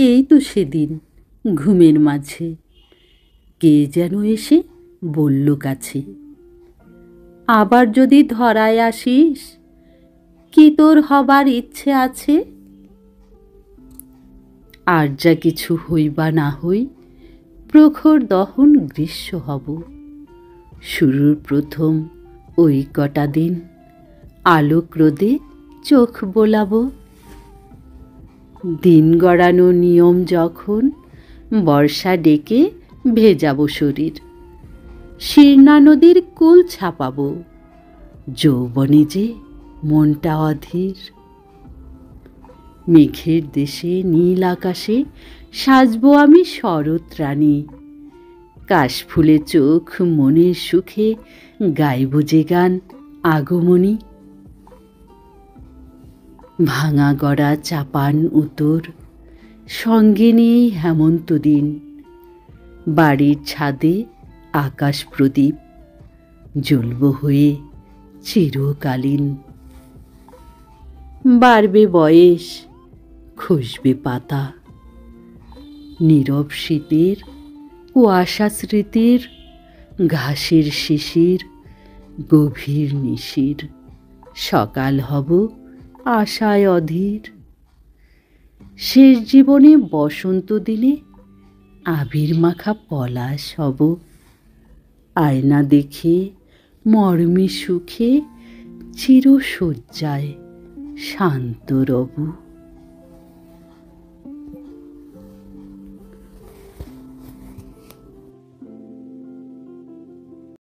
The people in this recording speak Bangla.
এই তো সেদিন ঘুমের মাঝে কে যেন এসে বলল কাছে, আবার যদি ধরায় আসিস, কি তোর হবার ইচ্ছে আছে? আর যা কিছু হই বা না হই, প্রখর দহন গ্রীষ্ম হব। শুরুর প্রথম ওই কটা দিন আলোক রোদে চোখ বোলাবো। দিন গড়ানো নিয়ম যখন, বর্ষা ডেকে ভেজাবো শরীর। শীর্ণা নদীর কূল ছাপাবো, যৌবনে যে মনটা অধীর। মেঘের দেশে নীল আকাশে সাজবো আমি শরৎ রানী। কাশফুলে চোখ মনের সুখে গাইব যে গান আগমনী। ভাঙা গড়া চাপান উতর সঙ্গে নিয়েই হেমন্ত দিন। বাড়ির ছাদে আকাশ প্রদীপ জ্বলব হয়ে চিরকালীন। বাড়বে বয়স, খসবে পাতা, নীরব শীতের কুয়াশা স্মৃতির, ঘাসের শিশির গভীর নিশির। সকাল হব আশায় অধীর। শেষ জীবনে বসন্ত দিনে আবির মাখা পলাশ হব। আয়না দেখে মর্মে সুখে চিরশয্যায় শান্ত রব।